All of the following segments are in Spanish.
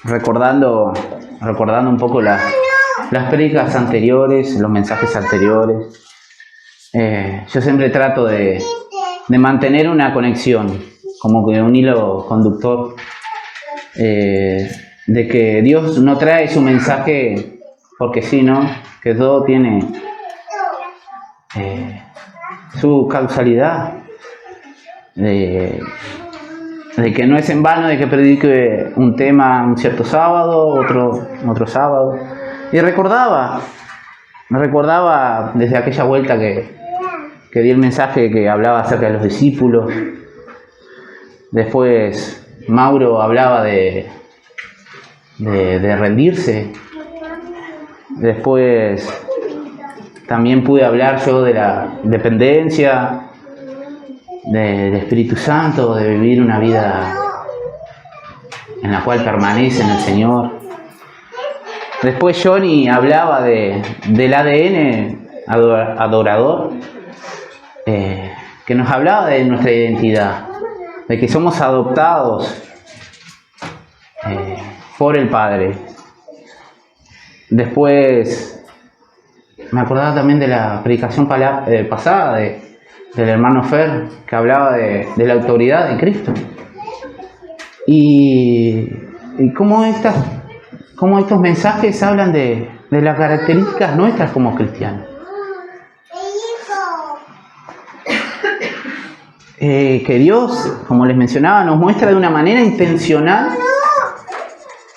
recordando un poco las prédicas anteriores, los mensajes anteriores. Yo siempre trato de mantener una conexión, como que un hilo conductor, de que Dios no trae su mensaje porque sí, ¿no? Que todo tiene su causalidad, de que no es en vano de que predique un tema un cierto sábado, otro sábado. Y recordaba desde aquella vuelta que di el mensaje que hablaba acerca de los discípulos. Después Mauro hablaba de rendirse. Después también pude hablar yo de la dependencia del Espíritu Santo, de vivir una vida en la cual permanece en el Señor. Después Johnny hablaba del ADN adorador, que nos hablaba de nuestra identidad, de que somos adoptados por el Padre. Después me acordaba también de la predicación pasada del hermano Fer, que hablaba de la autoridad de Cristo. Y cómo estos mensajes hablan de las características nuestras como cristianos. Que Dios, como les mencionaba, nos muestra de una manera intencional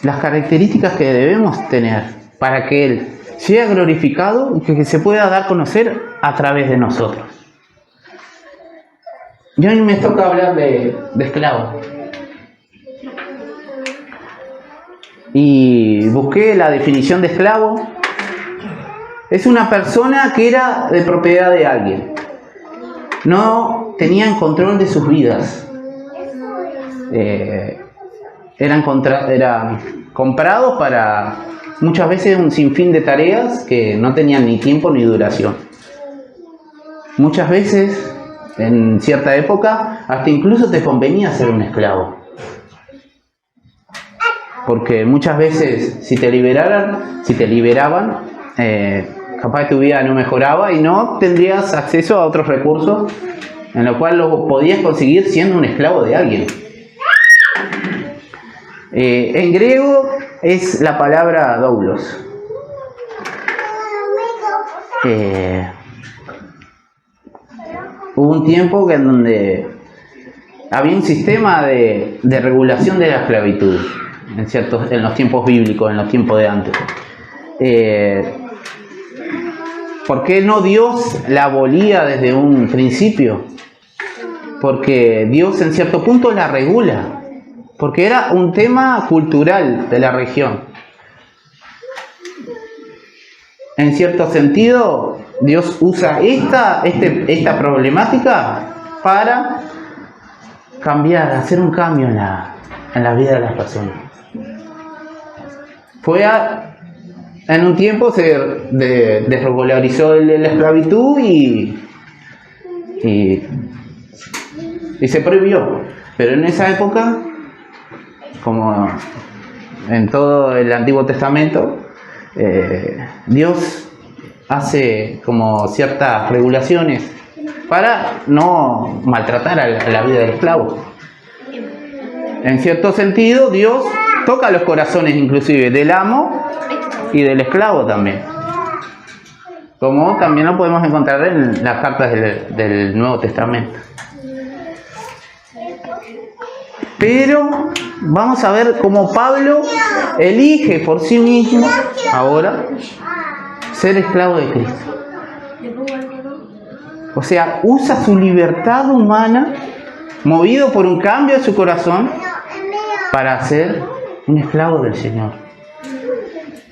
las características que debemos tener para que Él sea glorificado y que se pueda dar a conocer a través de nosotros. Y hoy me toca hablar de esclavo. Y busqué la definición de esclavo. Es una persona que era de propiedad de alguien. No tenían control de sus vidas. Eran comprados para muchas veces un sinfín de tareas que no tenían ni tiempo ni duración. Muchas veces, en cierta época, hasta incluso te convenía ser un esclavo. Porque muchas veces, si te liberaban, capaz tu vida no mejoraba y no tendrías acceso a otros recursos, en lo cual lo podías conseguir siendo un esclavo de alguien. En griego es la palabra doulos. Hubo un tiempo en donde había un sistema de regulación de la esclavitud en los tiempos bíblicos, en los tiempos de antes. ¿Por qué no Dios la abolía desde un principio? Porque Dios en cierto punto la regula, porque era un tema cultural de la región. En cierto sentido, Dios usa esta problemática para hacer un cambio en la vida de las personas. En un tiempo se desregularizó la esclavitud y se prohibió. Pero en esa época, como en todo el Antiguo Testamento, Dios hace como ciertas regulaciones para no maltratar a la vida del esclavo. En cierto sentido, Dios toca los corazones inclusive del amo y del esclavo también, como también lo podemos encontrar en las cartas del Nuevo Testamento. Pero vamos a ver cómo Pablo elige por sí mismo ahora ser esclavo de Cristo. O sea, usa su libertad humana, movido por un cambio de su corazón, para ser un esclavo del Señor.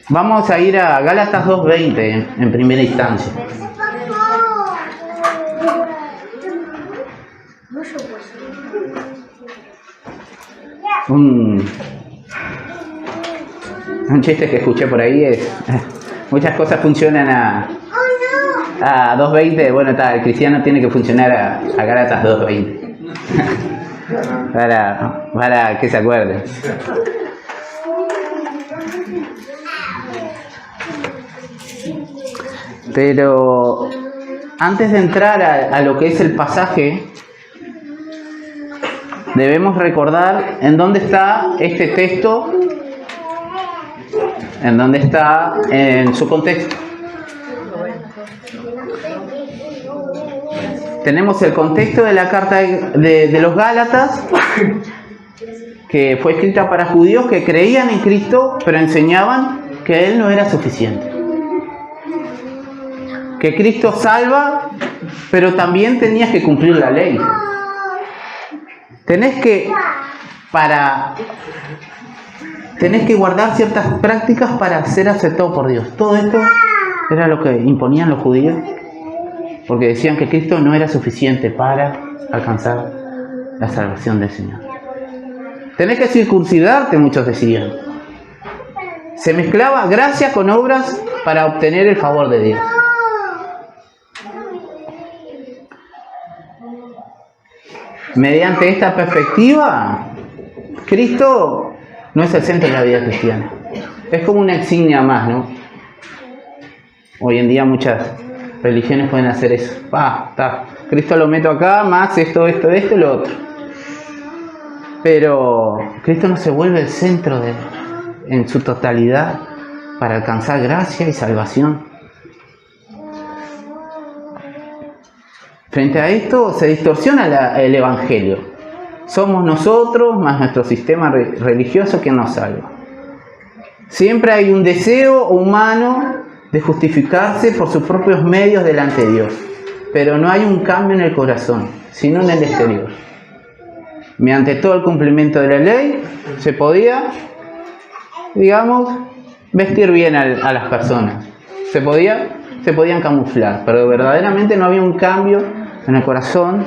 Vamos a ir a Gálatas 2:20 en primera instancia. Un chiste que escuché por ahí es: muchas cosas funcionan a 2:20. Bueno, el cristiano tiene que funcionar a Gálatas 2:20 para que se acuerden. Pero antes de entrar a lo que es el pasaje, debemos recordar en dónde está este texto, en dónde está en su contexto. Tenemos el contexto de la carta de los Gálatas, que fue escrita para judíos que creían en Cristo, pero enseñaban que Él no era suficiente. Que Cristo salva, pero también tenías que cumplir la ley. Tenés que guardar ciertas prácticas para ser aceptado por Dios. Todo esto era lo que imponían los judíos, porque decían que Cristo no era suficiente para alcanzar la salvación del Señor. Tenés que circuncidarte, muchos decían. Se mezclaba gracia con obras para obtener el favor de Dios. Mediante esta perspectiva, Cristo no es el centro de la vida cristiana. Es como una insignia más, ¿no? Hoy en día muchas religiones pueden hacer eso. Cristo lo meto acá, más esto, y lo otro. Pero Cristo no se vuelve el centro en su totalidad para alcanzar gracia y salvación. Frente a esto se distorsiona el Evangelio. Somos nosotros más nuestro sistema religioso quien nos salva. Siempre hay un deseo humano de justificarse por sus propios medios delante de Dios, pero no hay un cambio en el corazón, sino en el exterior. Mediante todo el cumplimiento de la ley se podía, vestir bien a las personas. Se podían camuflar, pero verdaderamente no había un cambio en el corazón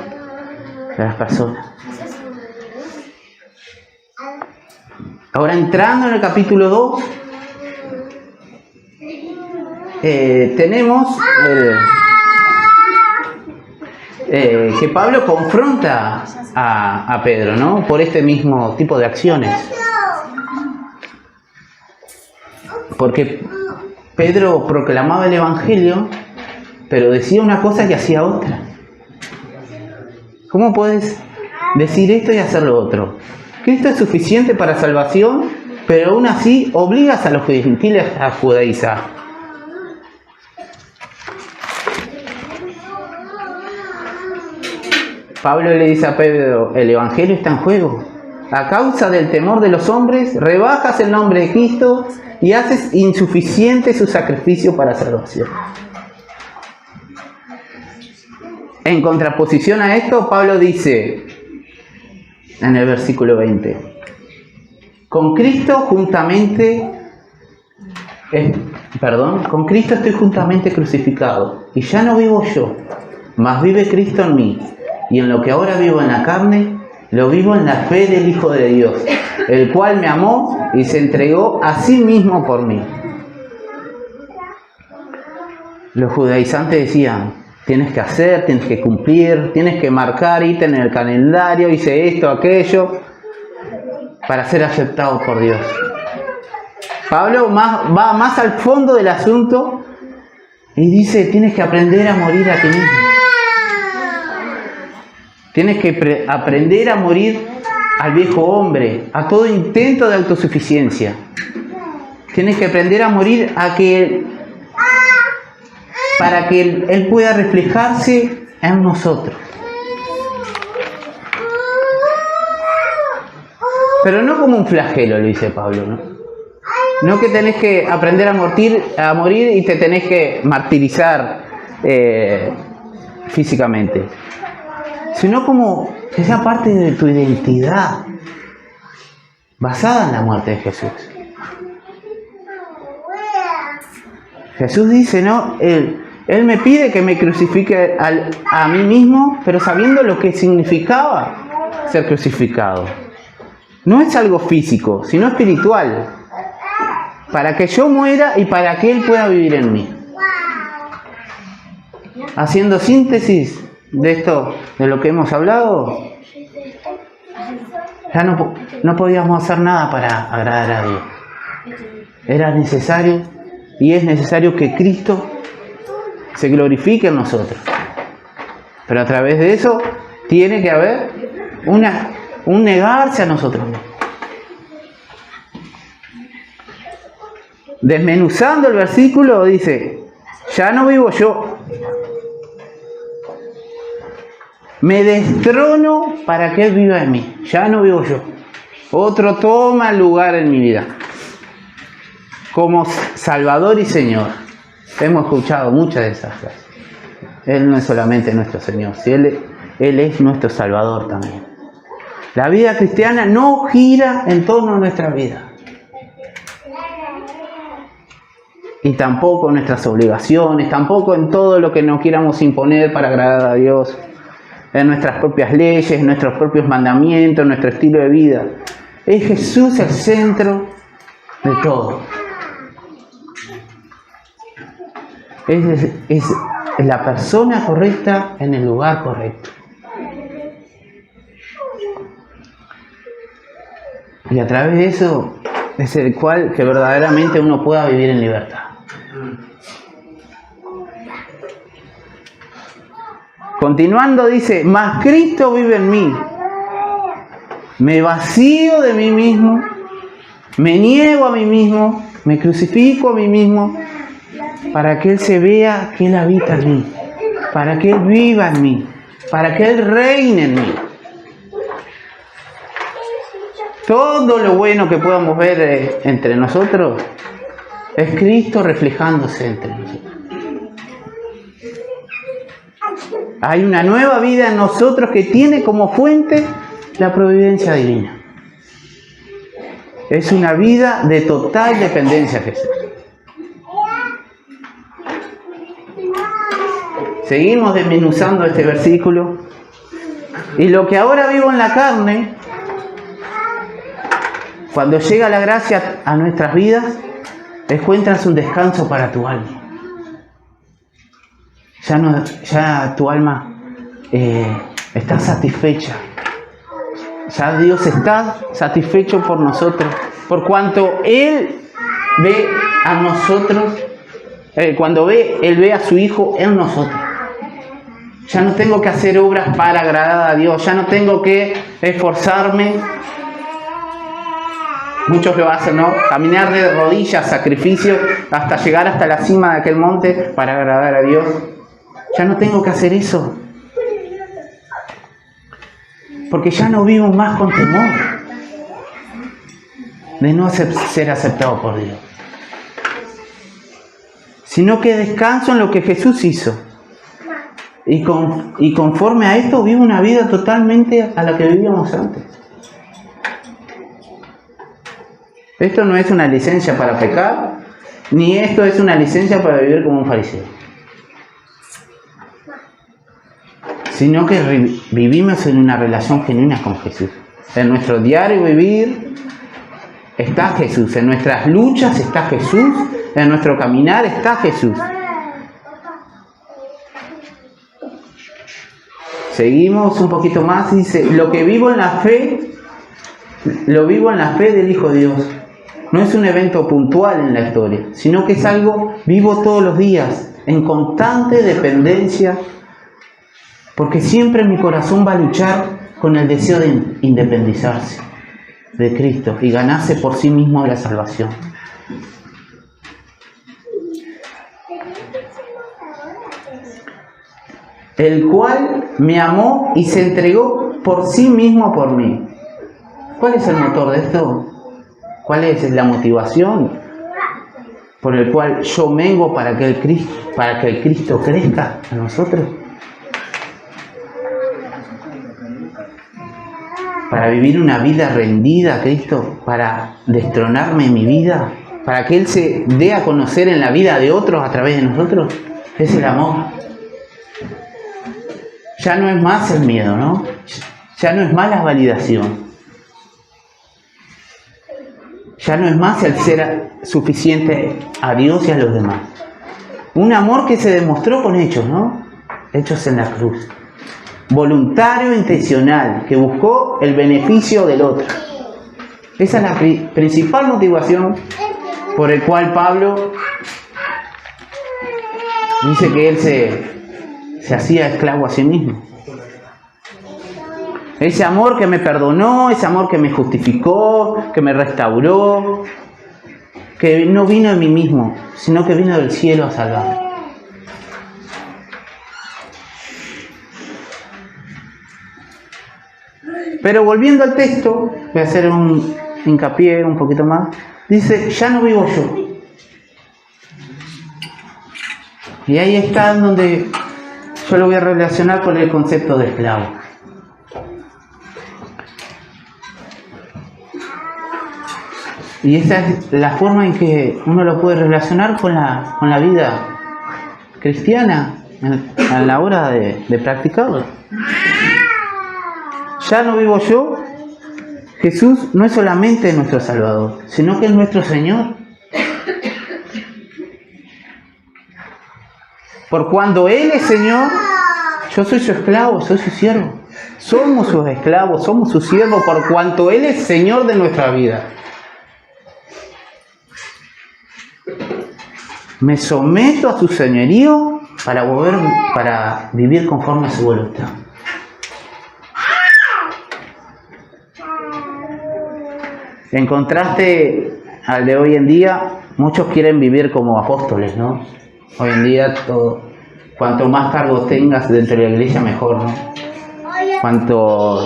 de las personas. Ahora, entrando en el capítulo 2, tenemos que Pablo confronta a Pedro, ¿no? Por este mismo tipo de acciones. Porque Pedro proclamaba el Evangelio, pero decía una cosa y hacía otra. ¿Cómo puedes decir esto y hacer lo otro? Cristo es suficiente para salvación, pero aún así obligas a los gentiles a judaizar. Pablo le dice a Pedro, el Evangelio está en juego. A causa del temor de los hombres, rebajas el nombre de Cristo y haces insuficiente su sacrificio para salvación. En contraposición a esto, Pablo dice en el versículo 20, con Cristo estoy juntamente crucificado, y ya no vivo yo, mas vive Cristo en mí, y en lo que ahora vivo en la carne, lo vivo en la fe del Hijo de Dios, el cual me amó y se entregó a sí mismo por mí. Los judaizantes decían, tienes que hacer, tienes que cumplir, tienes que marcar ítem en el calendario, hice esto, aquello, para ser aceptado por Dios. Pablo va más al fondo del asunto y dice, tienes que aprender a morir a ti mismo. Tienes que aprender a morir al viejo hombre, a todo intento de autosuficiencia. Tienes que aprender a morir para que Él pueda reflejarse en nosotros. Pero no como un flagelo, lo dice Pablo, ¿no? No que tenés que aprender a morir y te tenés que martirizar físicamente, sino como que sea parte de tu identidad, basada en la muerte de Jesús. Jesús dice, ¿no? Él me pide que me crucifique a mí mismo, pero sabiendo lo que significaba ser crucificado. No es algo físico, sino espiritual. Para que yo muera y para que Él pueda vivir en mí. Haciendo síntesis de esto, de lo que hemos hablado, ya no podíamos hacer nada para agradar a Dios. Era necesario y es necesario que Cristo se glorifique en nosotros. Pero a través de eso tiene que haber un negarse a nosotros mismos. Desmenuzando el versículo dice, ya no vivo yo. Me destrono para que Él viva en mí. Ya no vivo yo. Otro toma el lugar en mi vida. Como Salvador y Señor. Hemos escuchado muchas de esas frases. Él no es solamente nuestro Señor, si Él es nuestro Salvador también. La vida cristiana no gira en torno a nuestra vida. Y tampoco en nuestras obligaciones, tampoco en todo lo que nos quieramos imponer para agradar a Dios, en nuestras propias leyes, en nuestros propios mandamientos, en nuestro estilo de vida. Es Jesús el centro de todo. Es la persona correcta en el lugar correcto. Y a través de eso es el cual que verdaderamente uno pueda vivir en libertad. Continuando dice, mas Cristo vive en mí. Me vacío de mí mismo, me niego a mí mismo, me crucifico a mí mismo, para que Él se vea que Él habita en mí, para que Él viva en mí, para que Él reine en mí. Todo lo bueno que podamos ver entre nosotros es Cristo reflejándose entre nosotros. Hay una nueva vida en nosotros que tiene como fuente la providencia divina. Es una vida de total dependencia a Jesús. Seguimos desmenuzando este versículo. Y lo que ahora vivo en la carne, cuando llega la gracia a nuestras vidas, encuentras un descanso para tu alma. Ya tu alma está satisfecha. Ya Dios está satisfecho por nosotros, por cuanto Él ve a nosotros, cuando Él ve a su Hijo en nosotros. Ya no tengo que hacer obras para agradar a Dios, ya no tengo que esforzarme. Muchos lo hacen, ¿no? Caminar de rodillas, sacrificio, hasta llegar hasta la cima de aquel monte para agradar a Dios. Ya no tengo que hacer eso. Porque ya no vivo más con temor de no ser aceptado por Dios. Sino que descanso en lo que Jesús hizo. Y conforme a esto vivo una vida totalmente a la que vivíamos antes. Esto no es una licencia para pecar, ni esto es una licencia para vivir como un fariseo. Sino que vivimos en una relación genuina con Jesús. En nuestro diario vivir está Jesús, en nuestras luchas está Jesús, en nuestro caminar está Jesús. Seguimos un poquito más, dice, lo que vivo en la fe, lo vivo en la fe del Hijo de Dios. No es un evento puntual en la historia, sino que es algo vivo todos los días, en constante dependencia, porque siempre mi corazón va a luchar con el deseo de independizarse de Cristo y ganarse por sí mismo la salvación. El cual me amó y se entregó por sí mismo por mí. ¿Cuál es el motor de esto? ¿Cuál es la motivación por el cual yo mengo para que el Cristo crezca a nosotros? Para vivir una vida rendida a Cristo, para destronarme en mi vida, para que Él se dé a conocer en la vida de otros a través de nosotros. Es el amor. Ya no es más el miedo, ¿no? Ya no es más la validación. Ya no es más el ser suficiente a Dios y a los demás. Un amor que se demostró con hechos, ¿no? Hechos en la cruz. Voluntario e intencional, que buscó el beneficio del otro. Esa es la principal motivación por el cual Pablo dice que él se hacía esclavo a sí mismo. Ese amor que me perdonó, ese amor que me justificó, que me restauró, que no vino de mí mismo, sino que vino del cielo a salvarme. Pero volviendo al texto, voy a hacer un hincapié un poquito más. Dice, ya no vivo yo. Y ahí está donde yo lo voy a relacionar con el concepto de esclavo. Y esa es la forma en que uno lo puede relacionar con la vida cristiana a la hora de practicarlo. Ya no vivo yo. Jesús no es solamente nuestro Salvador, sino que es nuestro Señor. Por cuando Él es Señor, yo soy su esclavo, soy su siervo. Somos sus esclavos, somos sus siervos, por cuanto Él es Señor de nuestra vida. Me someto a su señorío para vivir conforme a su voluntad. En contraste al de hoy en día, muchos quieren vivir como apóstoles, ¿no? Hoy en día, cuanto más cargos tengas dentro de la iglesia, mejor, ¿no? Cuanto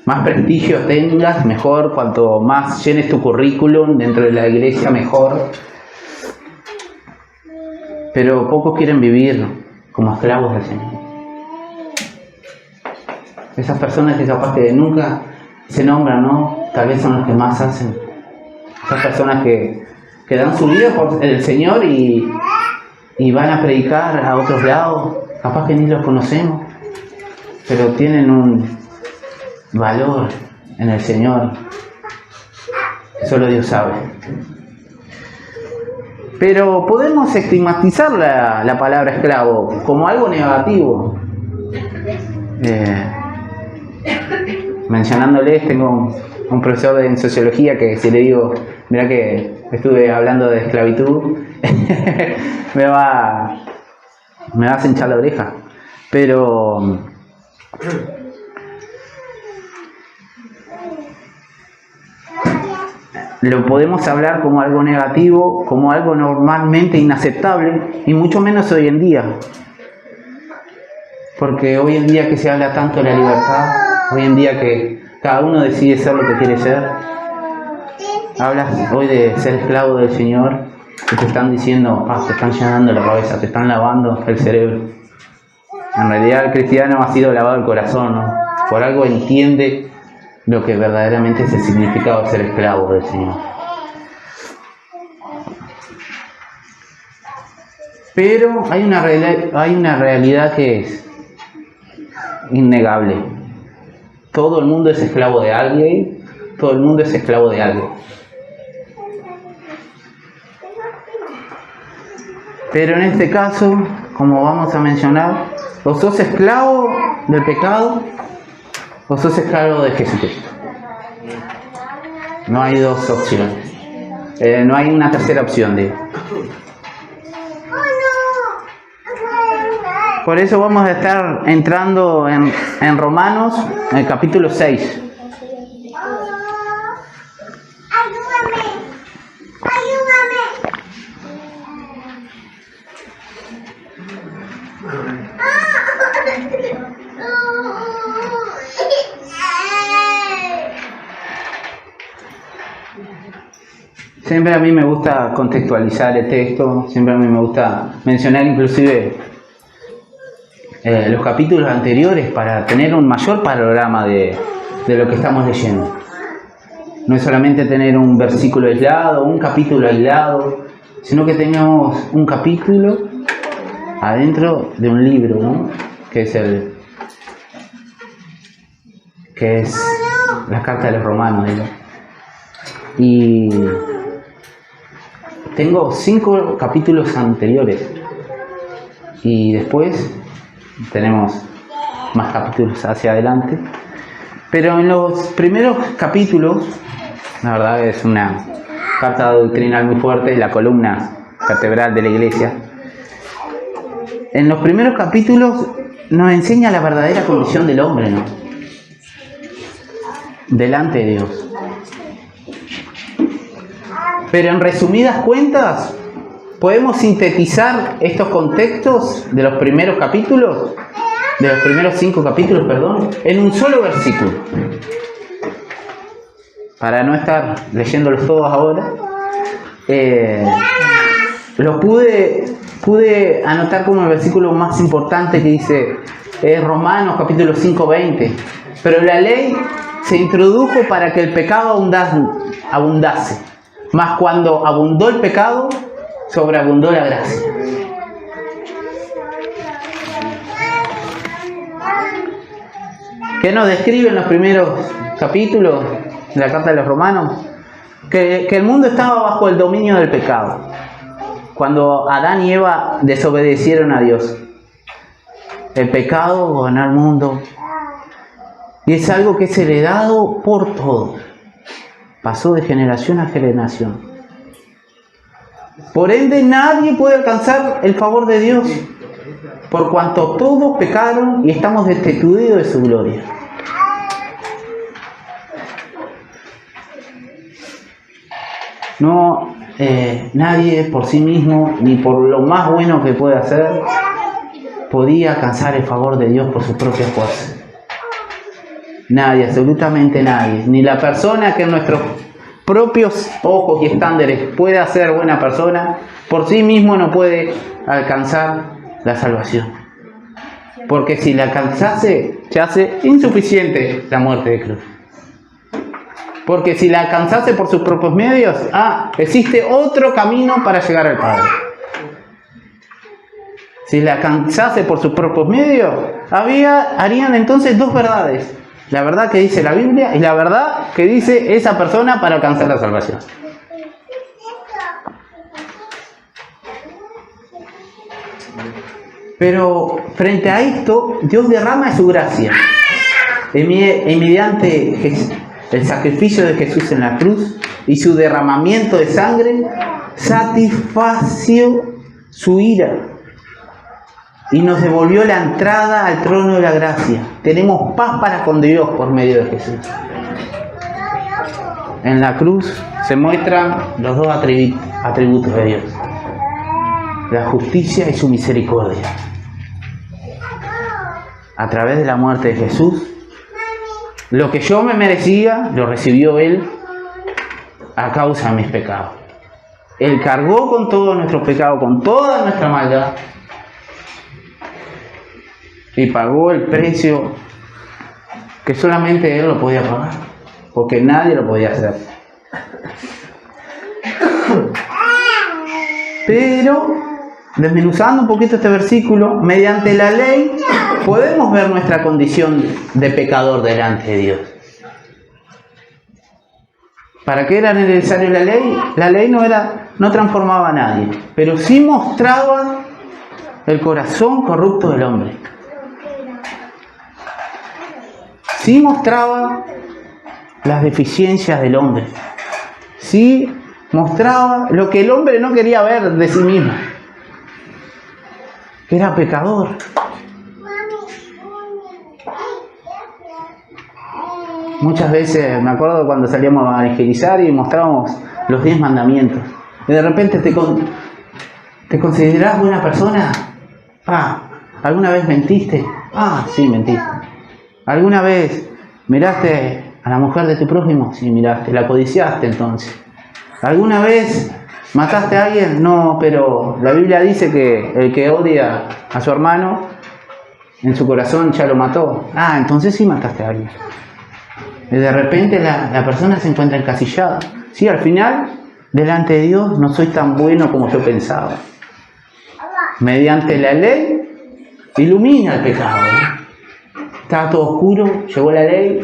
más prestigio tengas, mejor. Cuanto más llenes tu currículum dentro de la iglesia, mejor. Pero pocos quieren vivir como esclavos del Señor. Esas personas que capaz que nunca se nombran, ¿no? Tal vez son los que más hacen. Esas personas que dan su vida por el Señor y van a predicar a otros lados. Capaz que ni los conocemos, pero tienen un valor en el Señor. Solo Dios sabe. Pero podemos estigmatizar la palabra esclavo como algo negativo. Mencionándoles, tengo un profesor en sociología que si le digo, mira que estuve hablando de esclavitud, me va a hinchar la oreja. Pero lo podemos hablar como algo negativo, como algo normalmente inaceptable, y mucho menos hoy en día. Porque hoy en día que se habla tanto de la libertad, hoy en día que cada uno decide ser lo que quiere ser, hablas hoy de ser esclavo del Señor, y te están diciendo, te están llenando la cabeza, te están lavando el cerebro. En realidad el cristiano ha sido lavado el corazón, ¿no? Por algo entiende lo que verdaderamente es el significado de ser esclavo del Señor. Pero hay una realidad que es innegable. Todo el mundo es esclavo de alguien, todo el mundo es esclavo de algo. Pero en este caso, como vamos a mencionar, o sos esclavo del pecado, o sos esclavo de Jesucristo. No hay dos opciones. No hay una tercera opción, digo. Por eso vamos a estar entrando en Romanos, en el capítulo 6. Siempre a mí me gusta contextualizar el texto, siempre a mí me gusta mencionar inclusive los capítulos anteriores para tener un mayor panorama de lo que estamos leyendo. No es solamente tener un versículo aislado, un capítulo aislado, sino que tengamos un capítulo adentro de un libro, ¿no? Que es la carta de los Romanos, ¿no? Y tengo 5 capítulos anteriores y después tenemos más capítulos hacia adelante, pero en los primeros capítulos la verdad es una carta doctrinal muy fuerte, la columna vertebral de la iglesia. En los primeros capítulos nos enseña la verdadera condición del hombre, ¿no? Delante de Dios. Pero en resumidas cuentas, podemos sintetizar estos contextos de los primeros capítulos, de los primeros 5 capítulos, perdón, en un solo versículo. Para no estar leyéndolos todos ahora, lo pude anotar como el versículo más importante que dice Romanos capítulo 5:20. Pero la ley se introdujo para que el pecado abundase. Mas cuando abundó el pecado, sobreabundó la gracia. ¿Qué nos describe en los primeros capítulos de la carta de los Romanos? Que el mundo estaba bajo el dominio del pecado. Cuando Adán y Eva desobedecieron a Dios, el pecado gobernó el mundo. Y es algo que es heredado por todos. Pasó de generación a generación. Por ende, nadie puede alcanzar el favor de Dios, por cuanto todos pecaron y estamos destituidos de su gloria. No, nadie por sí mismo, ni por lo más bueno que pueda hacer, podía alcanzar el favor de Dios por sus propias fuerzas. Nadie, absolutamente nadie. Ni la persona que en nuestros propios ojos y estándares puede ser buena persona, por sí mismo no puede alcanzar la salvación. Porque si la alcanzase, se hace insuficiente la muerte de cruz. Porque si la alcanzase por sus propios medios, existe otro camino para llegar al Padre. Si la alcanzase por sus propios medios, harían entonces 2 verdades. La verdad que dice la Biblia y la verdad que dice esa persona para alcanzar la salvación. Pero frente a esto, Dios derrama su gracia. Y mediante el sacrificio de Jesús en la cruz y su derramamiento de sangre, satisfació su ira y nos devolvió la entrada al trono de la gracia. Tenemos paz para con Dios por medio de Jesús. En la cruz se muestran los 2 atributos de Dios: la justicia y su misericordia. A través de la muerte de Jesús, lo que yo me merecía, lo recibió Él a causa de mis pecados. Él cargó con todos nuestros pecados, con toda nuestra maldad, y pagó el precio que solamente Él lo podía pagar, porque nadie lo podía hacer. Pero, desmenuzando un poquito este versículo, mediante la ley podemos ver nuestra condición de pecador delante de Dios. ¿Para qué era necesaria la ley? La ley no transformaba a nadie, pero sí mostraba el corazón corrupto del hombre. Sí mostraba las deficiencias del hombre. Sí mostraba lo que el hombre no quería ver de sí mismo. Era pecador. Muchas veces me acuerdo cuando salíamos a evangelizar y mostrábamos los 10 mandamientos. Y de repente ¿te considerás buena persona? ¿Alguna vez mentiste? Sí, mentiste. ¿Alguna vez miraste a la mujer de tu prójimo? Sí, miraste. ¿La codiciaste entonces? ¿Alguna vez mataste a alguien? No, pero la Biblia dice que el que odia a su hermano, en su corazón ya lo mató. Entonces sí mataste a alguien. Y de repente la persona se encuentra encasillada. Sí, al final, delante de Dios, no soy tan bueno como yo pensaba. Mediante la ley, ilumina el pecado, ¿no? Estaba todo oscuro, llegó la ley,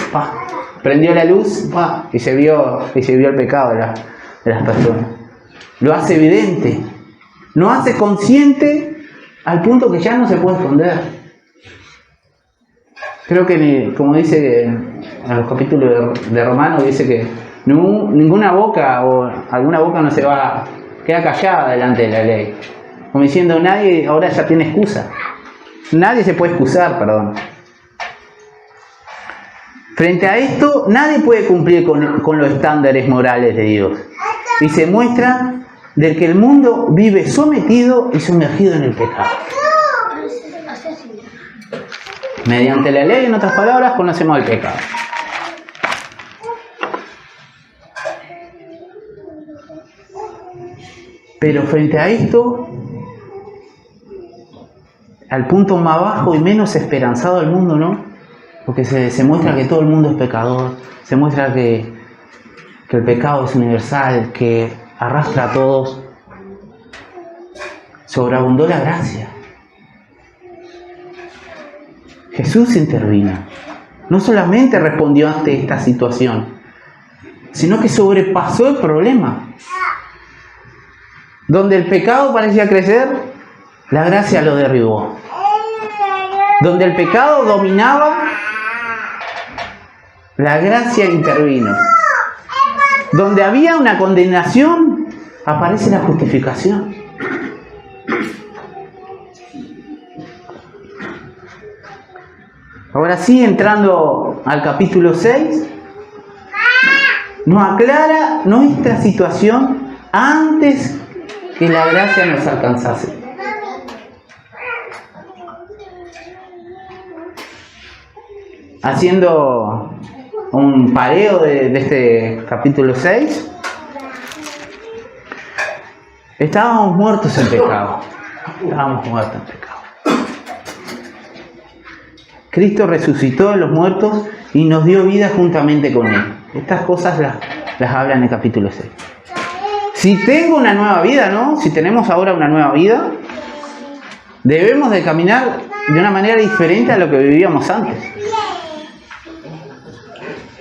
prendió la luz, y se vio el pecado de las personas. Lo hace evidente, lo hace consciente al punto que ya no se puede esconder. Creo que, como dice en los capítulos de Romanos, dice que Ninguna boca o alguna boca no se va, queda callada delante de la ley. Como diciendo, nadie ahora ya tiene excusa. Nadie se puede excusar, perdón. Frente a esto, nadie puede cumplir con los estándares morales de Dios. Y se muestra del que el mundo vive sometido y sumergido en el pecado. Mediante la ley, en otras palabras, conocemos el pecado. Pero frente a esto, al punto más bajo y menos esperanzado del mundo, ¿no? Porque se muestra que todo el mundo es pecador, se muestra que el pecado es universal, que arrastra a todos. Sobreabundó la gracia. Jesús intervino. No solamente respondió ante esta situación, sino que sobrepasó el problema. Donde el pecado parecía crecer, la gracia lo derribó. Donde el pecado dominaba, la gracia intervino. Donde había una condenación, aparece la justificación. Ahora sí, entrando al capítulo 6, nos aclara nuestra situación antes que la gracia nos alcanzase. Haciendo un pareo de este capítulo 6, estábamos muertos en pecado. Estábamos muertos en pecado. Cristo resucitó de los muertos y nos dio vida juntamente con Él. Estas cosas las habla en el capítulo 6. Si tengo una nueva vida, ¿no? Si tenemos ahora una nueva vida, debemos de caminar de una manera diferente a lo que vivíamos antes.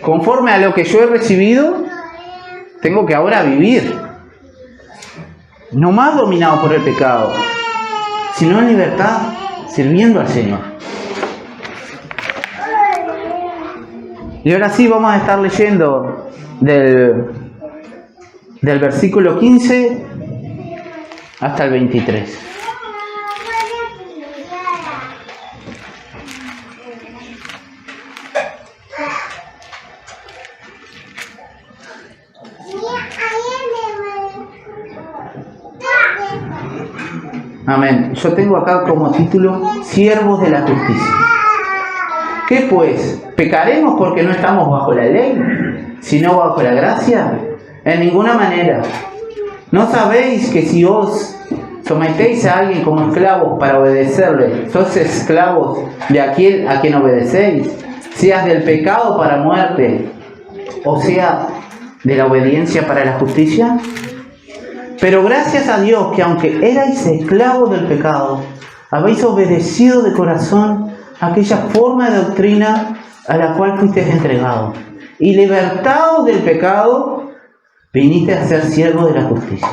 Conforme a lo que yo he recibido, tengo que ahora vivir. No más dominado por el pecado, sino en libertad, sirviendo al Señor. Y ahora sí vamos a estar leyendo del versículo 15 hasta el 23. Amén. Yo tengo acá como título Siervos de la Justicia. ¿Qué pues? ¿Pecaremos porque no estamos bajo la ley, sino bajo la gracia? En ninguna manera. ¿No sabéis que si os sometéis a alguien como esclavos para obedecerle, sois esclavos de aquel a quien obedecéis, seas del pecado para muerte, o sea, de la obediencia para la justicia? Pero gracias a Dios que aunque erais esclavos del pecado, habéis obedecido de corazón aquella forma de doctrina a la cual fuisteis entregados, y libertados del pecado, viniste a ser siervos de la justicia.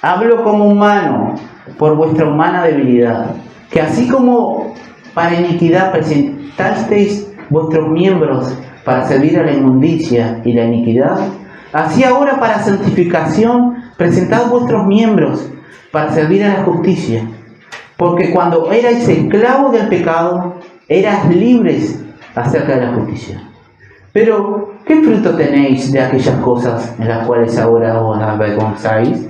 Hablo como humano, por vuestra humana debilidad, que así como para iniquidad presentasteis vuestros miembros para servir a la inmundicia y la iniquidad, así ahora para santificación presentad vuestros miembros para servir a la justicia. Porque cuando erais esclavos del pecado, eras libres acerca de la justicia. Pero, ¿qué fruto tenéis de aquellas cosas en las cuales ahora os avergonzáis?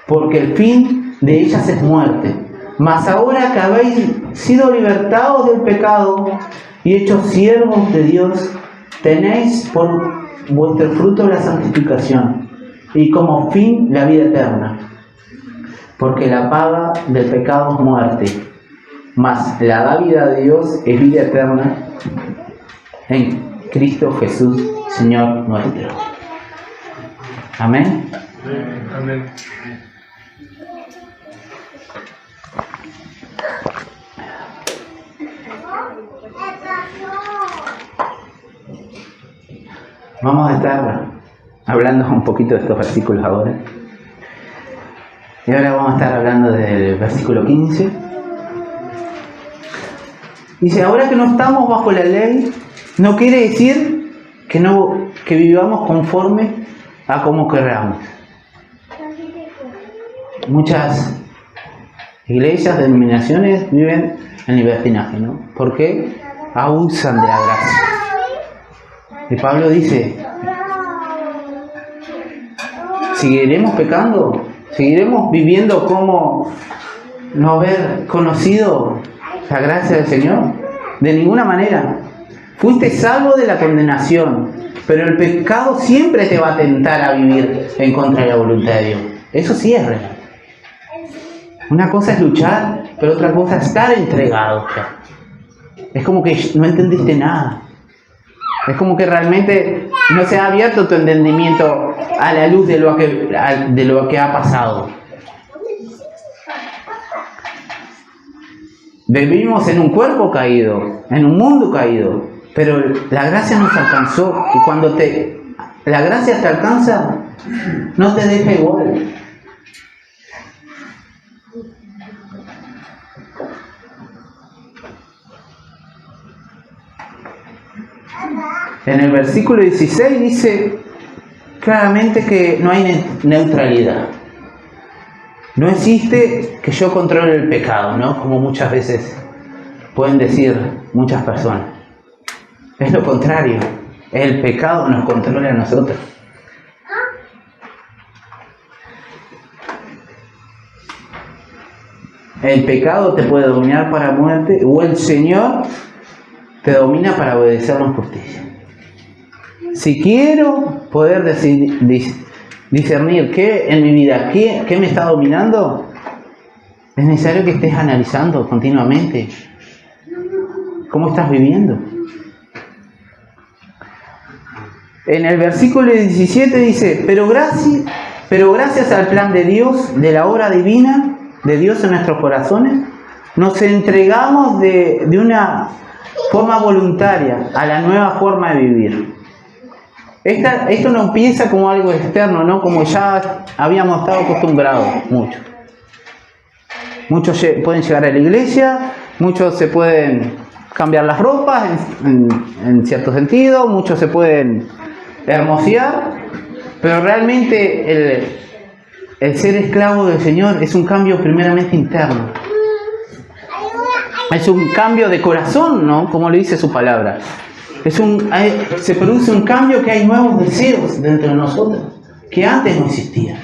Porque el fin de ellas es muerte. Mas ahora que habéis sido libertados del pecado y hechos siervos de Dios, tenéis por vuestro fruto la santificación y como fin la vida eterna. Porque la paga del pecado es muerte, mas la dávida de Dios es vida eterna en Cristo Jesús, Señor nuestro. Amén. Amén. Vamos a estar hablando un poquito de estos versículos ahora. Y ahora vamos a estar hablando del versículo 15. Dice, ahora que no estamos bajo la ley, no quiere decir que no que vivamos conforme a como queramos. Muchas iglesias, denominaciones viven en libertinaje, ¿no? ¿Por qué? Abusan de la gracia. Y Pablo dice, ¿seguiremos pecando? ¿Seguiremos viviendo como no haber conocido la gracia del Señor? De ninguna manera. Fuiste salvo de la condenación, pero el pecado siempre te va a tentar a vivir en contra de la voluntad de Dios. Eso sí es real. Una cosa es luchar, pero otra cosa es estar entregado ya. Es como que no entendiste nada. Es como que realmente no se ha abierto tu entendimiento a la luz de lo que ha pasado. Vivimos en un cuerpo caído, en un mundo caído, pero la gracia nos alcanzó. Y cuando la gracia te alcanza, no te deja igual. En el versículo 16 dice claramente que no hay neutralidad. No existe que yo controle el pecado, ¿no? Como muchas veces pueden decir muchas personas. Es lo contrario. El pecado nos controla a nosotros. El pecado te puede dominar para muerte o el Señor te domina para obedecerlo en justicia. Si quiero poder discernir qué en mi vida, qué me está dominando, es necesario que estés analizando continuamente cómo estás viviendo. En el versículo 17 dice, pero gracias al plan de Dios, de la obra divina de Dios en nuestros corazones, nos entregamos de una forma voluntaria a la nueva forma de vivir. Esto no empieza como algo externo, ¿no? Como ya habíamos estado acostumbrados muchos. Muchos pueden llegar a la iglesia, muchos se pueden cambiar las ropas en cierto sentido, muchos se pueden hermosear, pero realmente el ser esclavo del Señor es un cambio primeramente interno. Es un cambio de corazón, ¿no? Como le dice su palabra. Se produce un cambio, que hay nuevos deseos dentro de nosotros que antes no existían.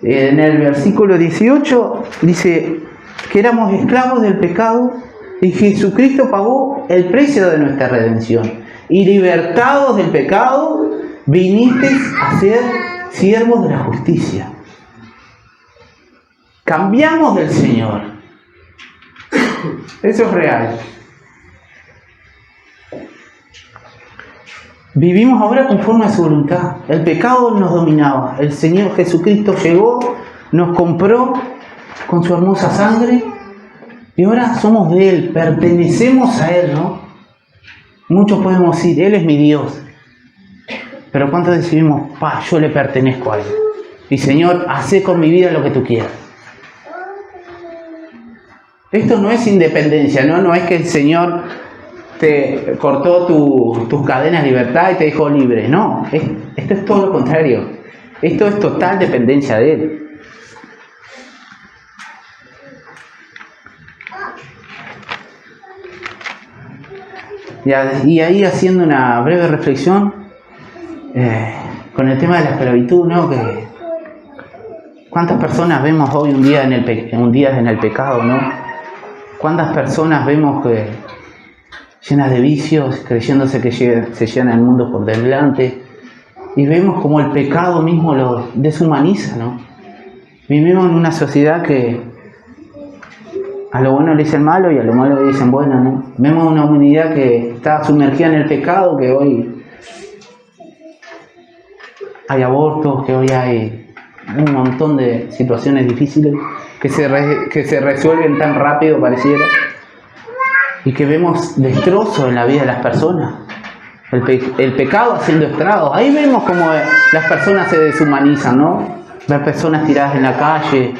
En el versículo 18 dice que éramos esclavos del pecado y Jesucristo pagó el precio de nuestra redención. Y libertados del pecado, vinisteis a ser siervos de la justicia. Cambiamos del Señor. Eso es real. Vivimos ahora conforme a su voluntad. El pecado nos dominaba. El Señor Jesucristo llegó, nos compró con su hermosa sangre y ahora somos de Él, pertenecemos a Él, ¿no? Muchos podemos decir, Él es mi Dios. Pero ¿cuántos decimos, yo le pertenezco a Él? Y Señor, hacé con mi vida lo que tú quieras. Esto no es independencia, ¿no? No es que el Señor te cortó tus cadenas de libertad y te dejó libre. No, esto es todo lo contrario. Esto es total dependencia de Él. Y ahí haciendo una breve reflexión con el tema de la esclavitud, ¿no? ¿Cuántas personas vemos hoy un día en el pecado, ¿no? ¿Cuántas personas vemos que llenas de vicios, creyéndose que se llena el mundo por delante? Y vemos como el pecado mismo lo deshumaniza, ¿no? Vivimos en una sociedad que a lo bueno le dicen malo y a lo malo le dicen bueno, ¿no? Vemos una humanidad que está sumergida en el pecado, que hoy hay abortos, que hoy hay un montón de situaciones difíciles que se resuelven tan rápido, pareciera, y que vemos destrozos en la vida de las personas. El pecado haciendo estragos. Ahí vemos como las personas se deshumanizan, ¿no? Ver personas tiradas en la calle,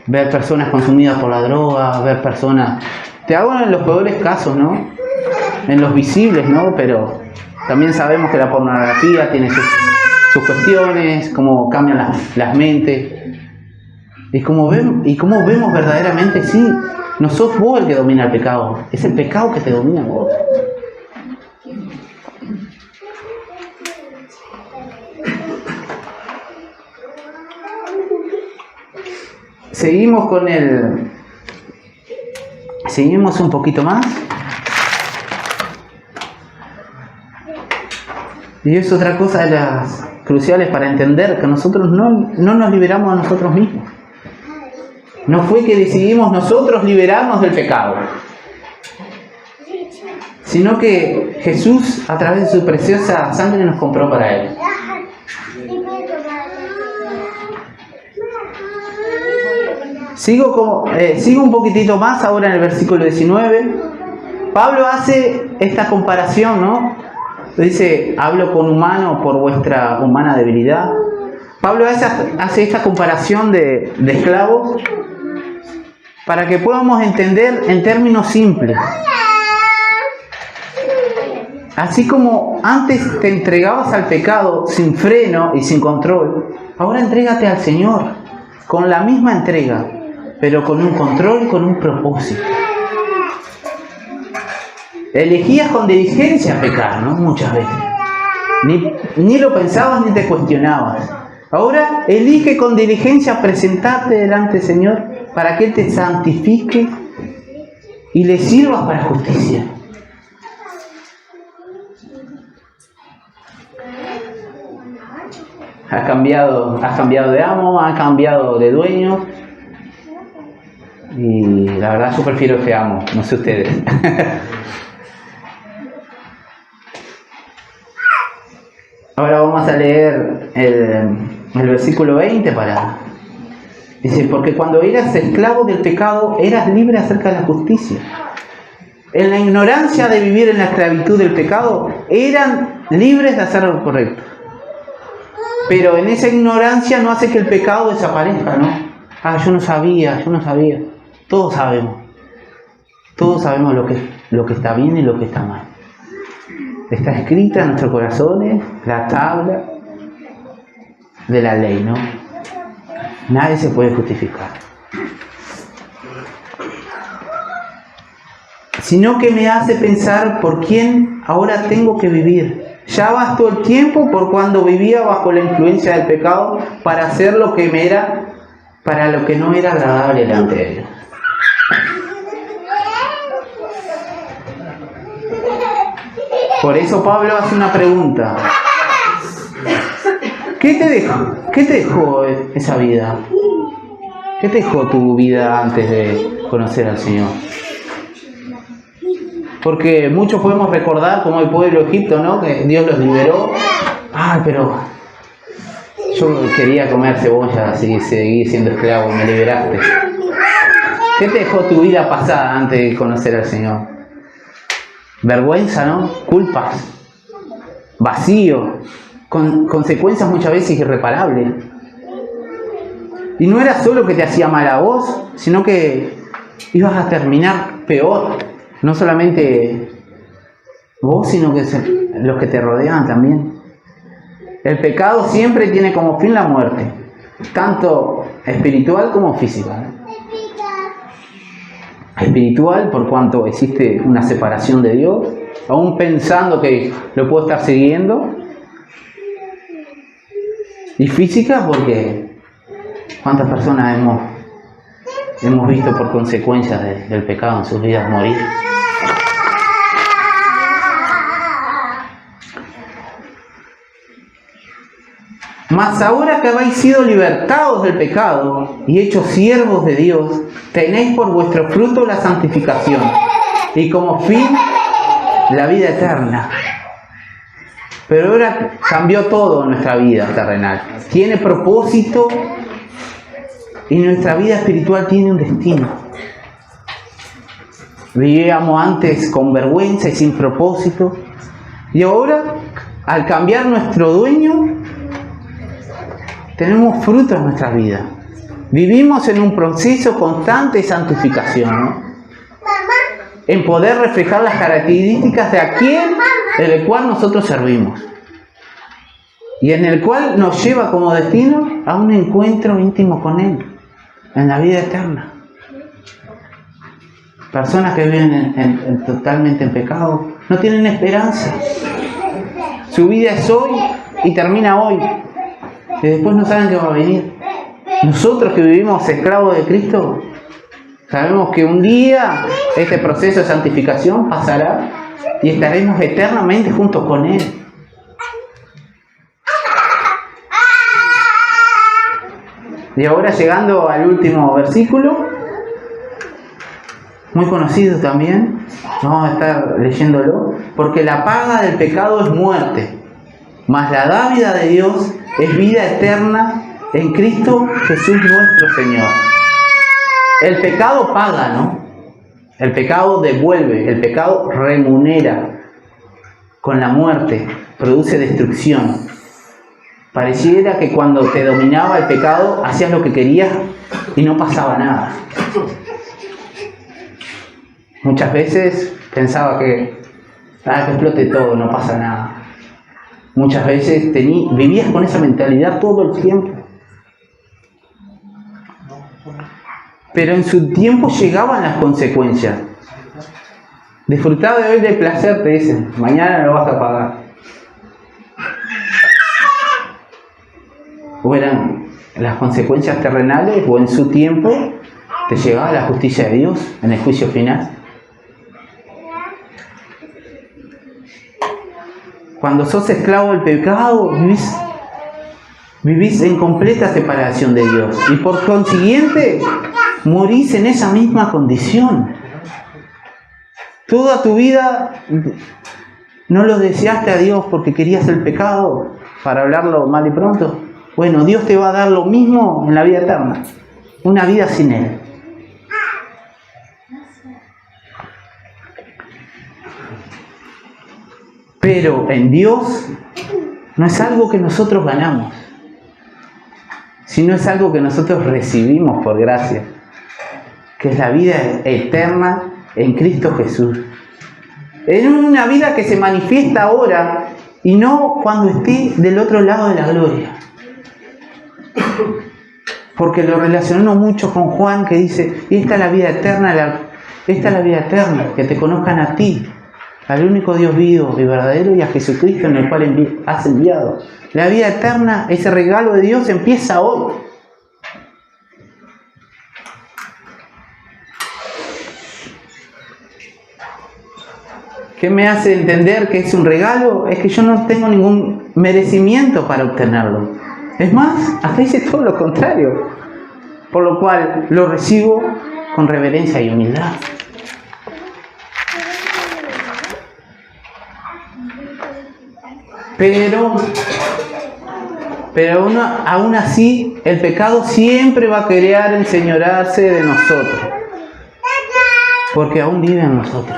ver personas consumidas por la droga, ver personas Te hago en los peores casos, ¿no? En los visibles, ¿no? Pero también sabemos que la pornografía tiene sus cuestiones, cómo cambian las mentes. Y cómo vemos verdaderamente, sí, no sos vos el que domina el pecado, es el pecado que te domina a vos. Seguimos un poquito más. Y es otra cosa de las cruciales para entender que nosotros no nos liberamos a nosotros mismos. No fue que decidimos nosotros liberarnos del pecado, sino que Jesús, a través de su preciosa sangre, nos compró para Él. Sigo un poquitito más ahora en el versículo 19. Pablo hace esta comparación, ¿no? Dice, hablo con humano por vuestra humana debilidad. Pablo hace esta comparación de esclavos para que podamos entender en términos simples. Así como antes te entregabas al pecado sin freno y sin control, ahora entrégate al Señor con la misma entrega, pero con un control y con un propósito. Elegías con diligencia pecar, ¿no? Muchas veces. Ni lo pensabas ni te cuestionabas. Ahora elige con diligencia presentarte delante del Señor para que Él te santifique y le sirvas para justicia. Has cambiado de amo, has cambiado de dueño. Y la verdad yo prefiero este amo, no sé ustedes. Ahora vamos a leer el versículo 20 Dice, porque cuando eras esclavo del pecado, eras libre acerca de la justicia. En la ignorancia de vivir en la esclavitud del pecado, eran libres de hacer lo correcto. Pero en esa ignorancia no hace que el pecado desaparezca, ¿no? Yo no sabía. Todos sabemos lo que está bien y lo que está mal. Está escrita en nuestros corazones la tabla de la ley, ¿no? Nadie se puede justificar. Sino que me hace pensar por quién ahora tengo que vivir. Ya bastó el tiempo por cuando vivía bajo la influencia del pecado para hacer lo que no era agradable delante de Dios. Por eso Pablo hace una pregunta. ¿Qué te dejó esa vida? ¿Qué te dejó tu vida antes de conocer al Señor? Porque muchos podemos recordar como el pueblo de Egipto, ¿no? Que Dios los liberó. Pero yo quería comer cebollas y seguí siendo esclavo, me liberaste. ¿Qué te dejó tu vida pasada antes de conocer al Señor? Vergüenza, ¿no? Culpas, vacío, con consecuencias muchas veces irreparables. Y no era solo que te hacía mal a vos, sino que ibas a terminar peor. No solamente vos, sino que los que te rodean también. El pecado siempre tiene como fin la muerte, tanto espiritual como física, ¿no? Espiritual, por cuanto existe una separación de Dios, aún pensando que lo puedo estar siguiendo. Y física, porque cuántas personas hemos visto por consecuencias del pecado en sus vidas morir. Mas ahora que habéis sido libertados del pecado y hechos siervos de Dios, tenéis por vuestro fruto la santificación y como fin la vida eterna. Pero ahora cambió todo en nuestra vida terrenal. Tiene propósito y nuestra vida espiritual tiene un destino. Vivíamos antes con vergüenza y sin propósito. Y ahora, al cambiar nuestro dueño, tenemos fruto en nuestra vida. Vivimos en un proceso constante de santificación, ¿no? en poder reflejar las características de aquel en el cual nosotros servimos. Y en el cual nos lleva como destino a un encuentro íntimo con Él, en la vida eterna. Personas que viven totalmente en pecado no tienen esperanza. Su vida es hoy y termina hoy. Y después no saben qué va a venir. Nosotros que vivimos esclavos de Cristo, sabemos que un día este proceso de santificación pasará y estaremos eternamente juntos con Él. Y ahora llegando al último versículo, muy conocido también, vamos a estar leyéndolo, porque la paga del pecado es muerte, mas la dádiva de Dios es vida eterna en Cristo Jesús nuestro Señor. El pecado paga, ¿no? El pecado devuelve, el pecado remunera con la muerte, produce destrucción. Pareciera que cuando te dominaba el pecado hacías lo que querías y no pasaba nada. Muchas veces pensaba que explote todo, no pasa nada. Muchas veces vivías con esa mentalidad todo el tiempo. Pero en su tiempo llegaban las consecuencias. Disfrutá de hoy del placer, te dicen, mañana lo vas a pagar. O eran las consecuencias terrenales, o en su tiempo te llegaba la justicia de Dios en el juicio final. Cuando sos esclavo del pecado, vivís en completa separación de Dios. Y por consiguiente, morís en esa misma condición. Toda tu vida no lo deseaste a Dios porque querías el pecado, para hablarlo mal y pronto. Bueno, Dios te va a dar lo mismo en la vida eterna. Una vida sin Él. Pero en Dios no es algo que nosotros ganamos, sino es algo que nosotros recibimos por gracia, que es la vida eterna en Cristo Jesús. Es una vida que se manifiesta ahora y no cuando esté del otro lado de la gloria. Porque lo relacionamos mucho con Juan, que dice, y esta es la vida eterna, esta es la vida eterna, que te conozcan a ti, al único Dios vivo y verdadero, y a Jesucristo en el cual has enviado. La vida eterna, ese regalo de Dios, empieza hoy. ¿Qué me hace entender que es un regalo? Es que yo no tengo ningún merecimiento para obtenerlo. Es más, hasta dice todo lo contrario. Por lo cual lo recibo con reverencia y humildad. Pero aún así, el pecado siempre va a querer enseñorearse de nosotros. Porque aún vive en nosotros.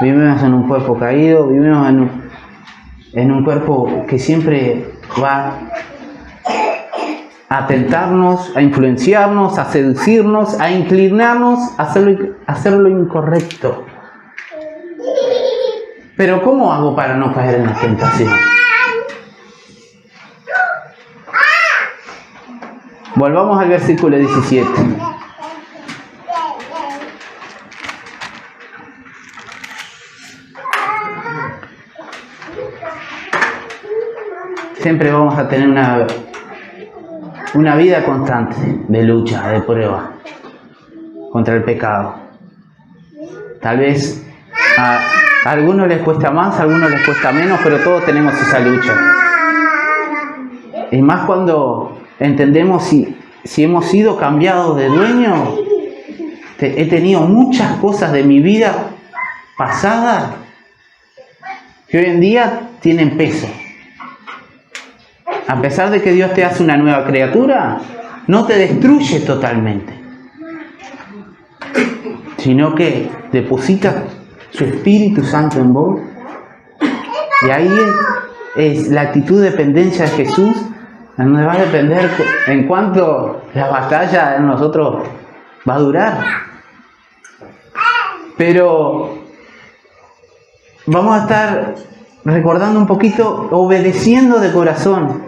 Vivimos en un cuerpo caído, vivimos en un cuerpo que siempre va a tentarnos, a influenciarnos, a seducirnos, a inclinarnos a hacer lo incorrecto. Pero ¿cómo hago para no caer en la tentación? Volvamos al versículo 17. Siempre vamos a tener una vida constante de lucha, de prueba contra el pecado. Tal vez a algunos les cuesta más, a algunos les cuesta menos, pero todos tenemos esa lucha. Y más cuando entendemos si hemos sido cambiados de dueño. He tenido muchas cosas de mi vida pasada que hoy en día tienen peso. A pesar de que Dios te hace una nueva criatura, no te destruye totalmente, sino que deposita su Espíritu Santo en vos. Y ahí es la actitud de dependencia de Jesús, donde va a depender en cuánto la batalla en nosotros va a durar. Pero vamos a estar recordando un poquito, obedeciendo de corazón.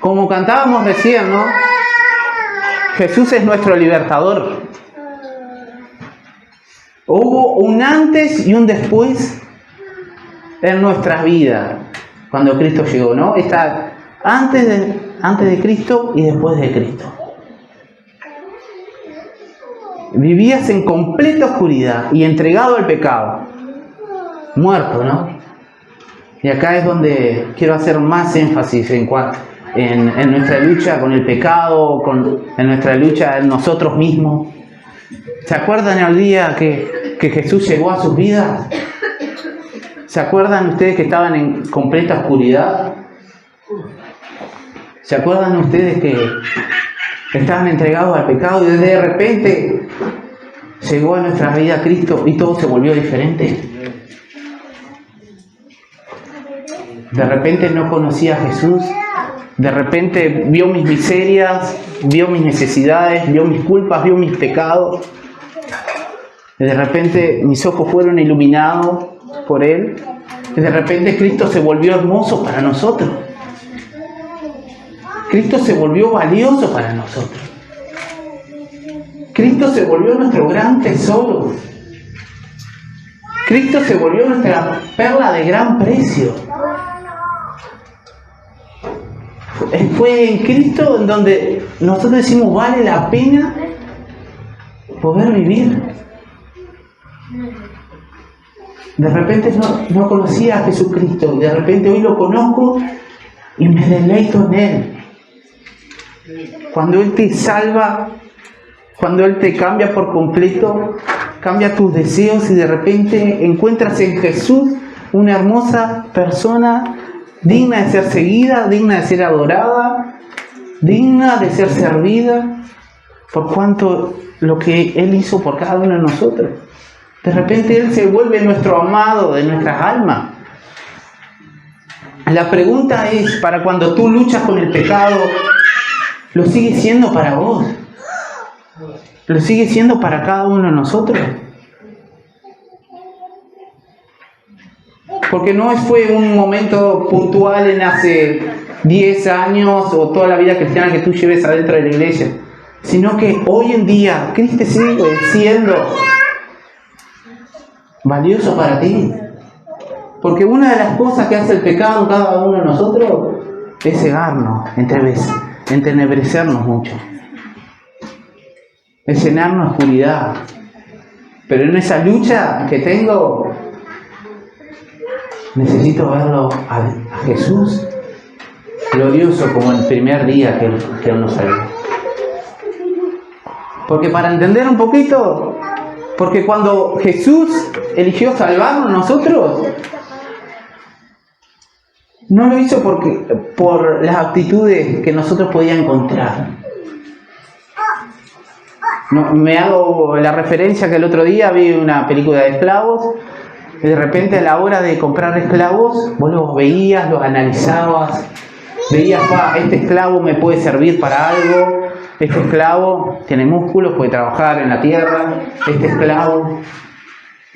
Como cantábamos recién, ¿no? Jesús es nuestro libertador. Hubo un antes y un después en nuestras vidas cuando Cristo llegó, ¿no? Está antes de Cristo y después de Cristo. Vivías en completa oscuridad y entregado al pecado, muerto, ¿no? Y acá es donde quiero hacer más énfasis en nuestra lucha con el pecado, en nuestra lucha en nosotros mismos. ¿Se acuerdan el día que Jesús llegó a sus vidas? ¿Se acuerdan ustedes que estaban en completa oscuridad? ¿Se acuerdan ustedes que estaban entregados al pecado y de repente llegó a nuestra vida Cristo y todo se volvió diferente? De repente no conocía a Jesús, de repente vio mis miserias, vio mis necesidades, vio mis culpas, vio mis pecados. Y de repente mis ojos fueron iluminados por Él. Y de repente Cristo se volvió hermoso para nosotros. Cristo se volvió valioso para nosotros. Cristo se volvió nuestro gran tesoro. Cristo se volvió nuestra perla de gran precio. Fue en Cristo en donde nosotros decimos, vale la pena poder vivir. De repente no conocía a Jesucristo, de repente hoy lo conozco y me deleito en Él. Cuando Él te salva, cuando Él te cambia por completo, cambia tus deseos y de repente encuentras en Jesús una hermosa persona digna de ser seguida, digna de ser adorada, digna de ser servida, por cuanto lo que Él hizo por cada uno de nosotros. De repente Él se vuelve nuestro amado de nuestras almas. La pregunta es, para cuando tú luchas con el pecado, ¿lo sigue siendo para vos? ¿Lo sigue siendo para cada uno de nosotros? Porque no fue un momento puntual en hace 10 años o toda la vida cristiana que tú lleves adentro de la iglesia, sino que hoy en día Cristo sigue siendo valioso para ti. Porque una de las cosas que hace el pecado en cada uno de nosotros es cegarnos, entenebrecernos mucho, es llenarnos de oscuridad. Pero en esa lucha que tengo, necesito verlo a Jesús glorioso como el primer día que Él nos salvó. Porque para entender un poquito, porque cuando Jesús eligió salvarnos nosotros, no lo hizo por las actitudes que nosotros podíamos encontrar. No, me hago la referencia que el otro día vi una película de esclavos y de repente a la hora de comprar esclavos, vos los veías, los analizabas, veías, este esclavo me puede servir para algo, este esclavo tiene músculos, puede trabajar en la tierra, este esclavo.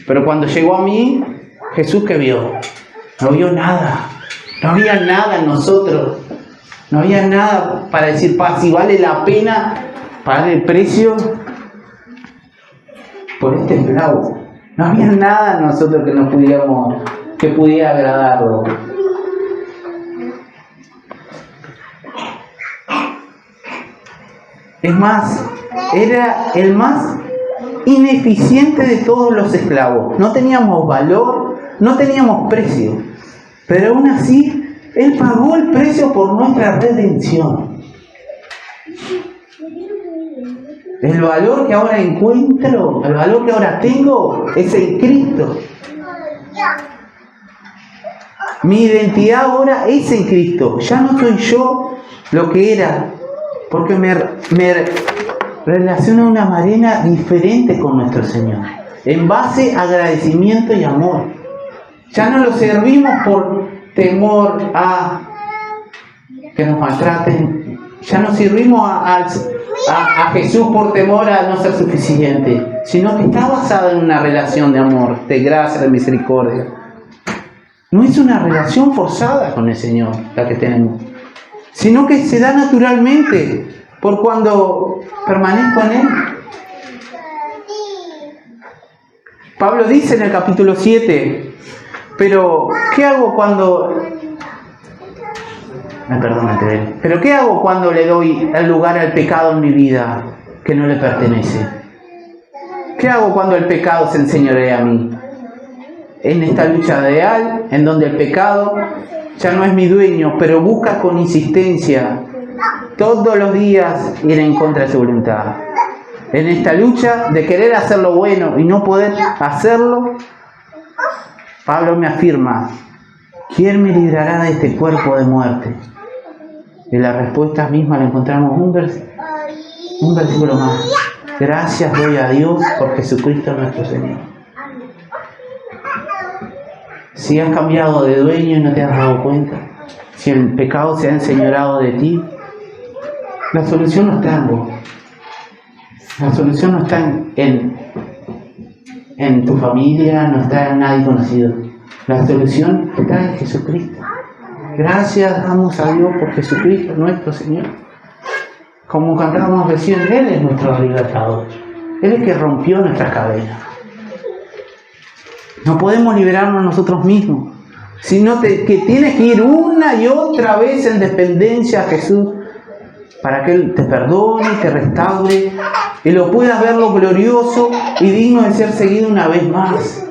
Pero cuando llegó a mí, Jesús, ¿qué vio? No vio nada. No había nada en nosotros. No había nada para decir, si vale la pena pagar el precio por este esclavo. No había nada en nosotros que pudiera agradarlo. Es más, era el más ineficiente de todos los esclavos. No teníamos valor, no teníamos precio. Pero aún así, Él pagó el precio por nuestra redención. El valor que ahora encuentro, el valor que ahora tengo, es en Cristo. Mi identidad ahora es en Cristo. Ya no soy yo lo que era, porque me relaciono de una manera diferente con nuestro Señor, en base a agradecimiento y amor. Ya no lo servimos por temor a que nos maltraten. Ya no servimos a Jesús por temor a no ser suficiente, sino que está basada en una relación de amor, de gracia, de misericordia. No es una relación forzada con el Señor la que tenemos, sino que se da naturalmente por cuando permanezco en Él. Pablo dice en el capítulo 7, pero ¿qué hago cuando... Pero ¿qué hago cuando le doy el lugar al pecado en mi vida que no le pertenece? ¿Qué hago cuando el pecado se enseñorea a mí? En esta lucha real, en donde el pecado ya no es mi dueño, pero busca con insistencia todos los días ir en contra de su voluntad. En esta lucha de querer hacer lo bueno y no poder hacerlo, Pablo me afirma: ¿quién me librará de este cuerpo de muerte? Y la respuesta misma la encontramos un versículo más. Gracias doy a Dios por Jesucristo nuestro Señor. Si has cambiado de dueño y no te has dado cuenta, si el pecado se ha enseñorado de ti, la solución no está en vos. La solución no está en tu familia, no está en nadie conocido. La solución está en Jesucristo. Gracias damos a Dios por Jesucristo nuestro Señor. Como cantábamos recién, Él es nuestro libertador. Él es el que rompió nuestras cadenas. No podemos liberarnos nosotros mismos, sino que tienes que ir una y otra vez en dependencia a Jesús para que Él te perdone, te restaure y lo puedas ver lo glorioso y digno de ser seguido una vez más.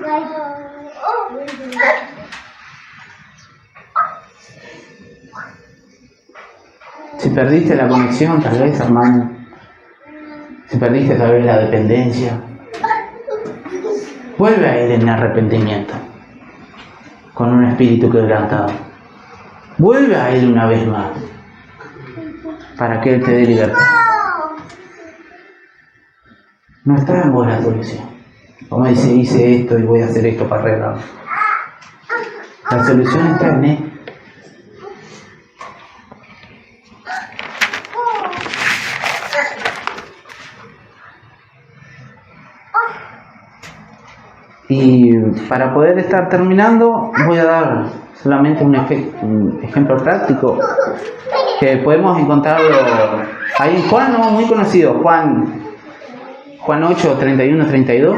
Si perdiste la conexión, tal vez, hermano, si perdiste tal vez la dependencia, vuelve a Él en arrepentimiento, con un espíritu quebrantado. Vuelve a Él una vez más, para que Él te dé libertad. No está en vos la solución. Como dice, hice esto y voy a hacer esto para arreglarlo. La solución está en Él. Y para poder estar terminando, voy a dar solamente un ejemplo práctico que podemos encontrarlo ahí en Juan, ¿no? Muy conocido, Juan 8, 31, 32.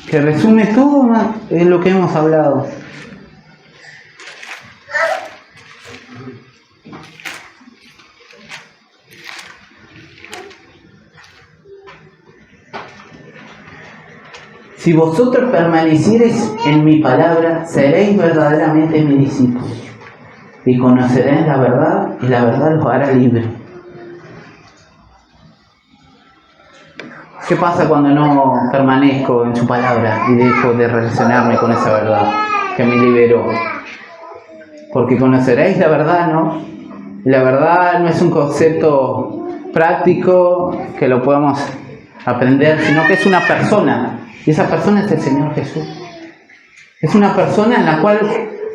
Que resume todo lo que hemos hablado. Si vosotros permaneciereis en mi palabra, seréis verdaderamente mis discípulos, y conoceréis la verdad, y la verdad los hará libres. ¿Qué pasa cuando no permanezco en su palabra y dejo de relacionarme con esa verdad que me liberó? Porque conoceréis la verdad, ¿no? La verdad no es un concepto práctico que lo podamos aprender, sino que es una persona. Y esa persona es el Señor Jesús. Es una persona en la cual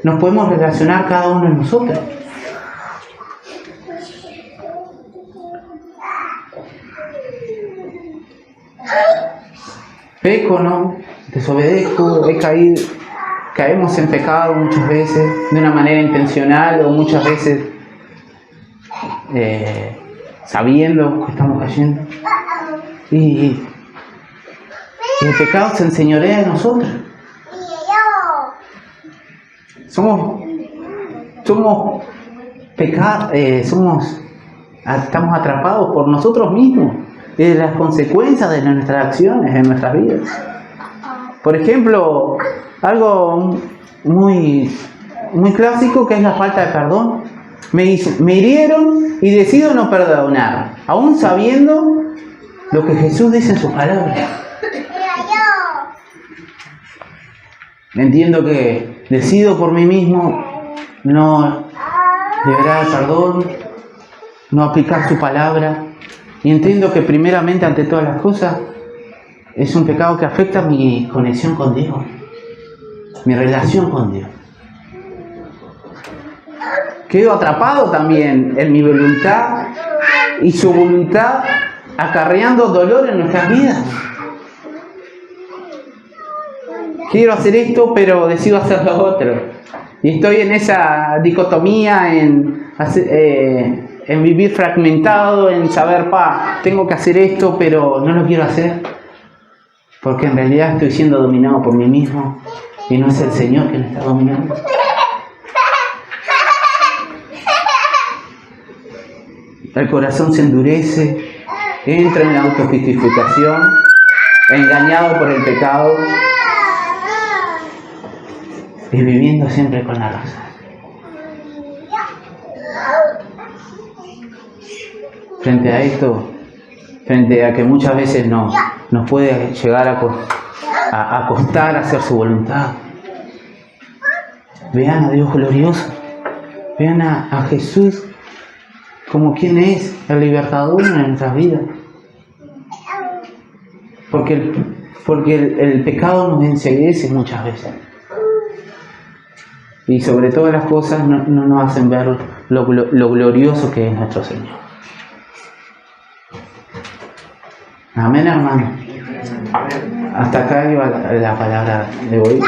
nos podemos relacionar cada uno de nosotros. Peco, ¿no? Desobedezco, he caído, caemos en pecado muchas veces, de una manera intencional o muchas veces sabiendo que estamos cayendo. Y el pecado se enseñorea en nosotros. Estamos atrapados por nosotros mismos y de las consecuencias de nuestras acciones en nuestras vidas. Por ejemplo, algo muy clásico, que es la falta de perdón. Me hirieron y decido no perdonar, aún sabiendo lo que Jesús dice en su palabra. Entiendo que decido por mí mismo no liberar el perdón, no aplicar su palabra, y entiendo que primeramente, ante todas las cosas, es un pecado que afecta mi conexión con Dios. mi relación con Dios. Quedo atrapado también en mi voluntad y su voluntad acarreando dolor en nuestras vidas. Quiero hacer esto, pero decido hacer lo otro. Y estoy en esa dicotomía, en vivir fragmentado, en saber, tengo que hacer esto, pero no lo quiero hacer. Porque en realidad estoy siendo dominado por mí mismo y no es el Señor que me está dominando. El corazón se endurece, entra en la autojustificación, engañado por el pecado y viviendo siempre con la razón. Frente a esto, frente a que muchas veces nos puede llegar a costar hacer su voluntad, vean a Dios glorioso, vean a Jesús como quien es el libertador en nuestras vidas. Porque el pecado nos enceguece muchas veces. Y sobre todas las cosas no nos hacen ver lo glorioso que es nuestro Señor. Amén, hermano. Hasta acá iba la palabra de hoy.